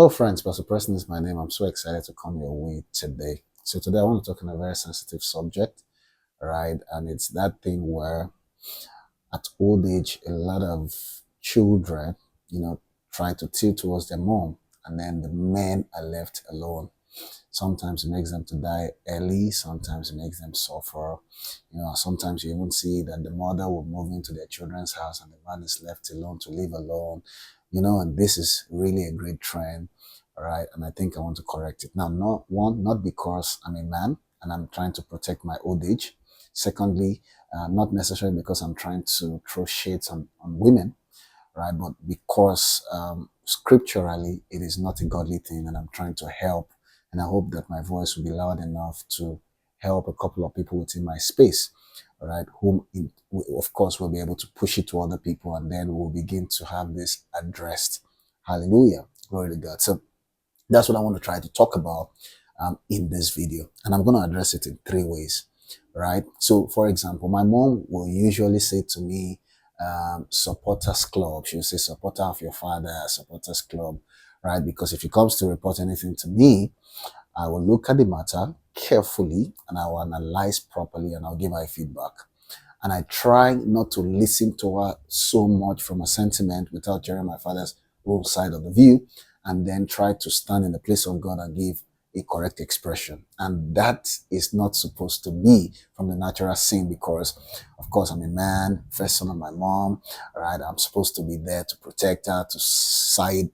Hello, friends. Pastor Preston is my name. I'm so excited to come your way today. So today I want to talk on a very sensitive subject, right? And it's that thing where at old age, a lot of children, try to tilt towards their mom, and then the men are left alone. Sometimes it makes them to die early. Sometimes it makes them suffer. Sometimes you even see that the mother will move into their children's house and the man is left alone to live alone. And this is really a great trend, all right? And I think I want to correct it. Now, not because I'm a man and I'm trying to protect my old age. Secondly, not necessarily because I'm trying to throw shades on women, right? But because scripturally, it is not a godly thing, and I'm trying to help. And I hope that my voice will be loud enough to help a couple of people within my space, all right? Of course, we'll be able to push it to other people, and then we'll begin to have this addressed. Hallelujah. Glory to God. So that's what I want to try to talk about in this video. And I'm going to address it in three ways, right? So, for example, my mom will usually say to me, supporters club. She'll say supporter of your father, supporters club, right? Because if it comes to report anything to me, I will look at the matter carefully and I will analyze properly and I'll give her feedback. And I try not to listen to her so much from a sentiment without hearing my father's own side of the view, and then try to stand in the place of God and give a correct expression. And that is not supposed to be from the natural scene because, of course, I'm a man, first son of my mom, right? I'm supposed to be there to protect her,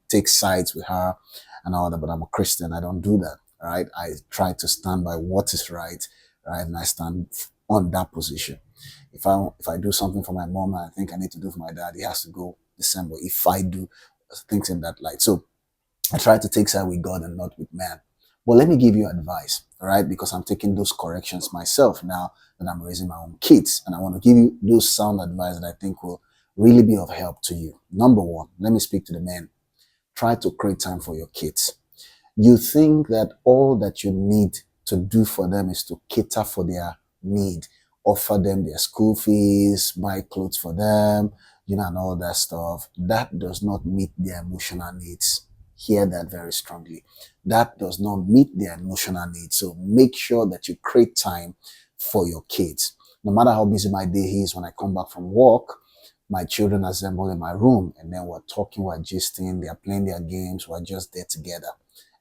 take sides with her and all that, but I'm a Christian. I don't do that, right? I try to stand by what is right, right? And I stand on that position. If I do something for my mom and I think I need to do for my dad, it has to go the same way if I do things in that light. So I try to take side with God and not with man. But let me give you advice, all right? Because I'm taking those corrections myself now that I'm raising my own kids. And I want to give you those sound advice that I think will really be of help to you. Number one, let me speak to the men. Try to create time for your kids. You think that all that you need to do for them is to cater for their need, offer them their school fees, buy clothes for them, and all that stuff. That does not meet their emotional needs. Hear that very strongly. That does not meet their emotional needs. So make sure that you create time for your kids. No matter how busy my day is, when I come back from work, my children assemble in my room and then we're talking, we're gisting, they're playing their games, we're just there together.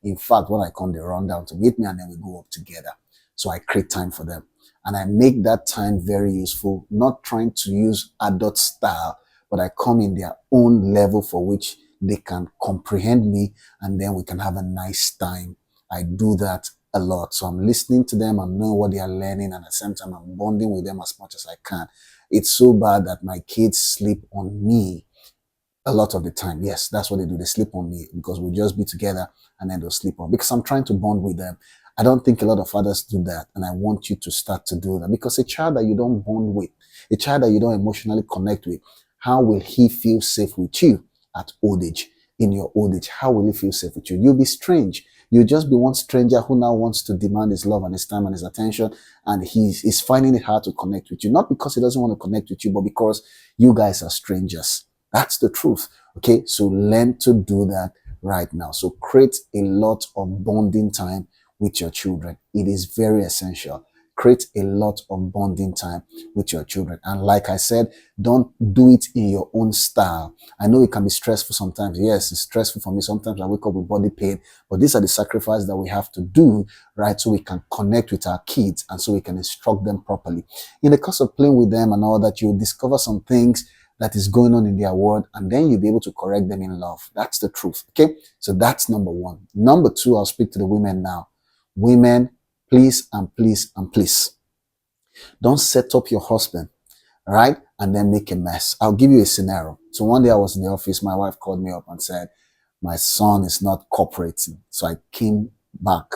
In fact, when I come, they run down to meet me and then we go up together. So I create time for them. And I make that time very useful, not trying to use adult style, but I come in their own level for which they can comprehend me and then we can have a nice time. I do that a lot. So I'm listening to them, I'm knowing what they are learning, and at the same time, I'm bonding with them as much as I can. It's so bad that my kids sleep on me a lot of the time. Yes, that's what they do. They sleep on me because we'll just be together and then they'll sleep on because I'm trying to bond with them. I don't think a lot of fathers do that. And I want you to start to do that because a child that you don't bond with, a child that you don't emotionally connect with, how will he feel safe with you at old age? In your old age, how will he feel safe with you? You'll be strange. You'll just be one stranger who now wants to demand his love and his time and his attention. And he's finding it hard to connect with you. Not because he doesn't want to connect with you, but because you guys are strangers. That's the truth. Okay. So learn to do that right now. So create a lot of bonding time with your children. It is very essential. Create a lot of bonding time with your children. And like I said, don't do it in your own style. I know it can be stressful sometimes. Yes, it's stressful for me. Sometimes I wake up with body pain, but these are the sacrifices that we have to do, right? So we can connect with our kids and so we can instruct them properly. In the course of playing with them and all that, you'll discover some things that is going on in their world, and then you'll be able to correct them in love. That's the truth. Okay. So that's number one. Number two, I'll speak to the women now. Women, please and please and please don't set up your husband, right? And then make a mess. I'll give you a scenario. So one day I was in the office, my wife called me up and said, my son is not cooperating. So I came back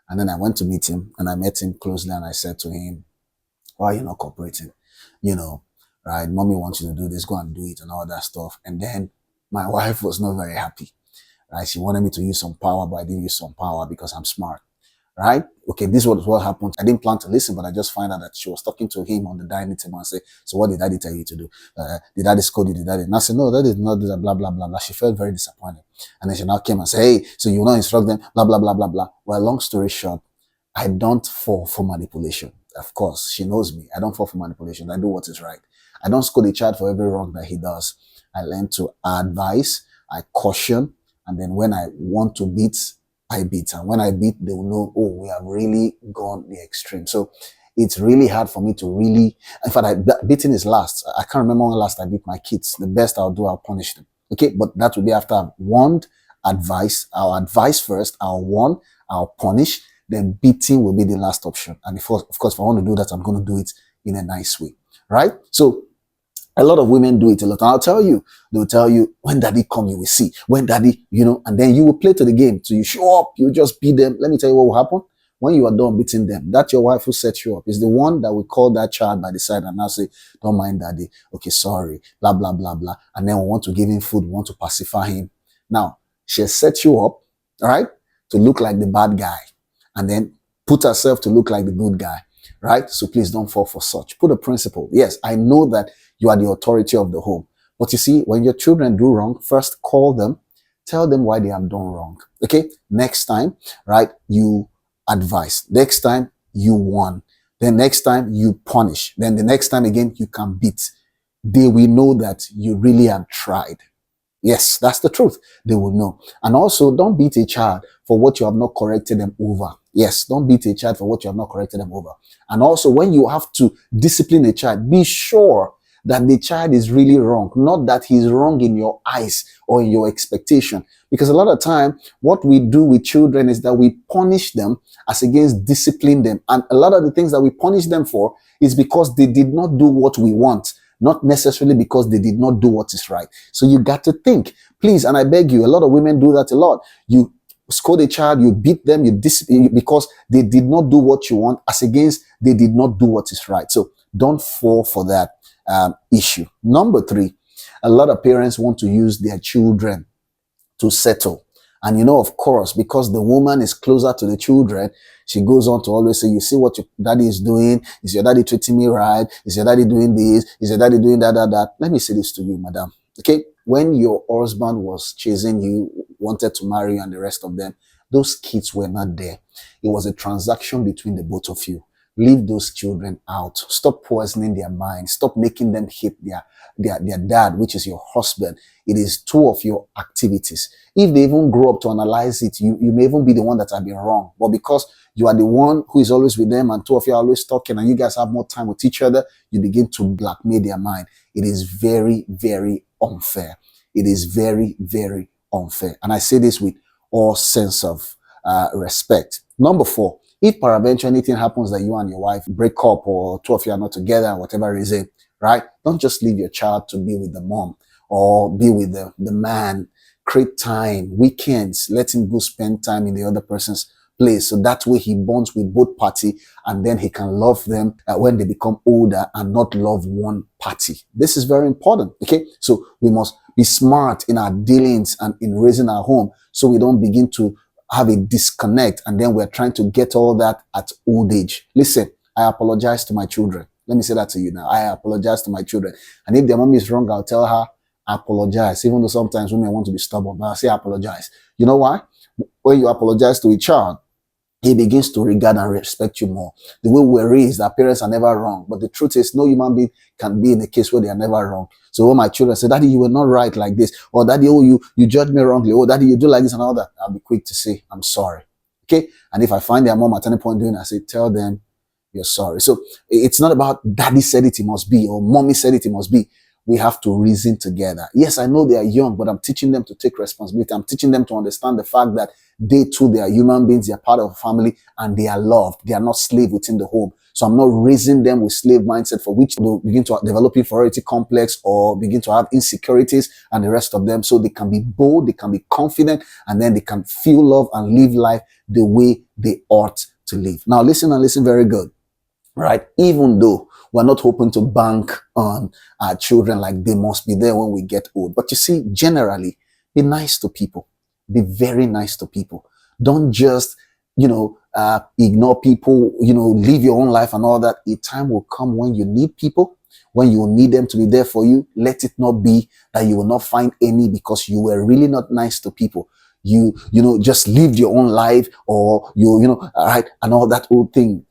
and then I went to meet him and I met him closely and I said to him, why are you not cooperating? Right? Mommy wants you to do this, go and do it and all that stuff. And then my wife was not very happy, right? She wanted me to use some power, but I didn't use some power because I'm smart, right? Okay, this was what happened. I didn't plan to listen, but I just find out that she was talking to him on the dining table and say, so what did daddy tell you to do? Did daddy scold you? Did daddy? And I said, no, that did not do that, blah, blah, blah, blah. She felt very disappointed. And then she now came and said, hey, so you will not instruct them, blah, blah, blah, blah, blah. Well, long story short, I don't fall for manipulation. Of course, she knows me. I don't fall for manipulation. I do what is right. I don't scold a child for every wrong that he does. I learn to advise, I caution, and then when I want to beat, I beat. And when I beat, they will know, oh, we have really gone the extreme. So it's really hard for me to really, in fact, beating is last. I can't remember when last I beat my kids. The best I'll do, I'll punish them. Okay, but that will be after I've warned, I'll advise first, I'll warn, I'll punish, then beating will be the last option. And of course, if I want to do that, I'm going to do it in a nice way, right? So a lot of women do it a lot. And I'll tell you, they'll tell you, when daddy come, you will see. When daddy, and then you will play to the game. So you show up, you just beat them. Let me tell you what will happen. When you are done beating them, that your wife who set you up is the one that will call that child by the side and now say, don't mind daddy. Okay, sorry, blah, blah, blah, blah. And then we want to give him food. We want to pacify him. Now, she has set you up, all right, to look like the bad guy and then put herself to look like the good guy, right? So please don't fall for such. Put a principle. Yes, I know that you are the authority of the home. But you see, when your children do wrong, first call them, tell them why they have done wrong. Okay? Next time, right, you advise. Next time, you warn. Then next time, you punish. Then the next time again, you can beat. They will know that you really have tried. Yes, that's the truth. They will know. And also, don't beat a child for what you have not corrected them over. Yes, don't beat a child for what you have not corrected them over. And also, when you have to discipline a child, be sure that the child is really wrong, not that he's wrong in your eyes or in your expectation. Because a lot of time, what we do with children is that we punish them as against discipline them. And a lot of the things that we punish them for is because they did not do what we want, not necessarily because they did not do what is right. So you got to think, please, and I beg you, a lot of women do that a lot. You scold a child, you beat them, you discipline because they did not do what you want as against they did not do what is right. So don't fall for that issue. Number 3, a lot of parents want to use their children to settle. And of course, because the woman is closer to the children, she goes on to always say, you see what your daddy is doing? Is your daddy treating me right? Is your daddy doing this? Is your daddy doing that? Let me say this to you, madam. Okay? When your husband was chasing you, wanted to marry you and the rest of them, those kids were not there. It was a transaction between the both of you. Leave those children out. Stop poisoning their minds. Stop making them hate their dad, which is your husband. It is 2 of your activities. If they even grow up to analyze it, you may even be the one that have been wrong. But because you are the one who is always with them and 2 of you are always talking and you guys have more time with each other, you begin to blackmail their mind. It is very, very unfair. It is very, very unfair. And I say this with all sense of respect. Number 4, if peradventure anything happens that you and your wife break up or 2 of you are not together, whatever reason, right? Don't just leave your child to be with the mom or be with the man. Create time, weekends, let him go spend time in the other person's place. So that way he bonds with both parties and then he can love them when they become older and not love one party. This is very important. Okay. So we must be smart in our dealings and in raising our home so we don't begin to have a disconnect and then we're trying to get all that at old age. Listen, I apologize to my children. Let me say that to you now. I apologize to my children. And if their mom is wrong, I'll tell her, I apologize. Even though sometimes women want to be stubborn, but I'll say I apologize. You know why? When you apologize to a child, he begins to regard and respect you more. The way we're raised, our parents are never wrong. But the truth is, no human being can be in a case where they are never wrong. So when my children say, Daddy, you were not right like this. Or Daddy, oh, you judged me wrongly. Oh, Daddy, you do like this and all that. I'll be quick to say, I'm sorry. Okay? And if I find their mom at any point doing it, I say, tell them you're sorry. So it's not about Daddy said it must be or Mommy said it must be. We have to reason together. Yes, I know they are young, but I'm teaching them to take responsibility. I'm teaching them to understand the fact that they too, they are human beings. They are part of a family and they are loved. They are not slave within the home. So I'm not raising them with slave mindset for which they'll begin to develop inferiority complex or begin to have insecurities and the rest of them. So they can be bold, they can be confident, and then they can feel love and live life the way they ought to live. Now listen and listen very good. Right? Even though we're not hoping to bank on our children like they must be there when we get old. But you see, generally, be nice to people. Be very nice to people. Don't just ignore people, live your own life and all that. A time will come when you need people, when you will need them to be there for you. Let it not be that you will not find any because you were really not nice to people. Just lived your own life, or all right, and all that old thing.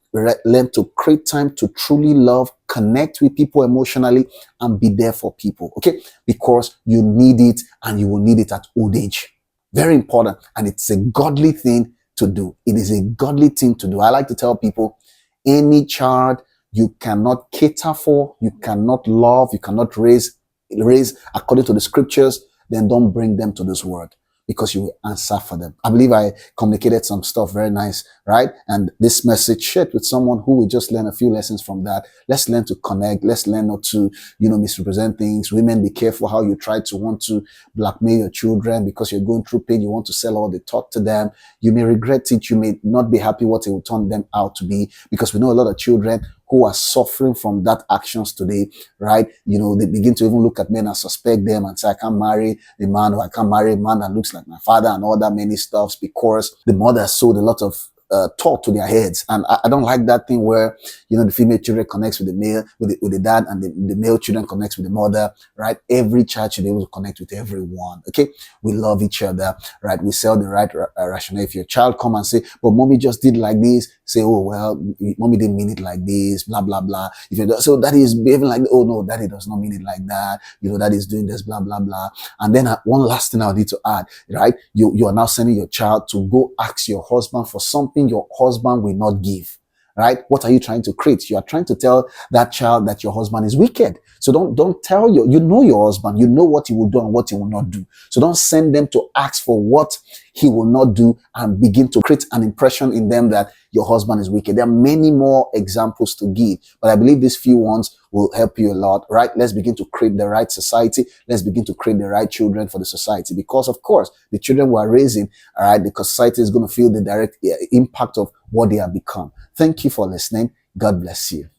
Learn to create time to truly love, connect with people emotionally, and be there for people. Okay, because you need it, and you will need it at old age. Very important, and it's a godly thing to do. It is a godly thing to do. I like to tell people, any child you cannot cater for, you cannot love, you cannot raise according to the scriptures, then don't bring them to this world, because you will answer for them. I believe I communicated some stuff very nice, right? And this message shared with someone who will just learn a few lessons from that. Let's learn to connect. Let's learn not to, misrepresent things. Women, be careful how you try to want to blackmail your children because you're going through pain. You want to sell all the talk to them. You may regret it. You may not be happy what it will turn them out to be, because we know a lot of children who are suffering from that actions today, right? They begin to even look at men and suspect them and say, I can't marry a man, or I can't marry a man that looks like my father, and all that many stuffs, because the mother sowed a lot of thought to their heads. And I don't like that thing where, the female children connects with the male, with the dad, and the male children connects with the mother, right? Every child should be able to connect with everyone. Okay. We love each other, right? We sell the right rationale. If your child come and say, but mommy just did like this, say, oh, well, mommy didn't mean it like this, blah, blah, blah. So that is behaving like, oh no, daddy does not mean it like that. That is doing this, blah, blah, blah. And then one last thing I need to add, right? You are now sending your child to go ask your husband for something your husband will not give, right? What are you trying to create? You are trying to tell that child that your husband is wicked. So don't tell your husband, you know what he will do and what he will not do. So don't send them to ask for what he will not do and begin to create an impression in them that your husband is wicked. There are many more examples to give, but I believe these few ones will help you a lot, right? Let's begin to create the right society. Let's begin to create the right children for the society, because of course, the children we are raising, all right, the society is going to feel the direct impact of what they have become. Thank you for listening. God bless you.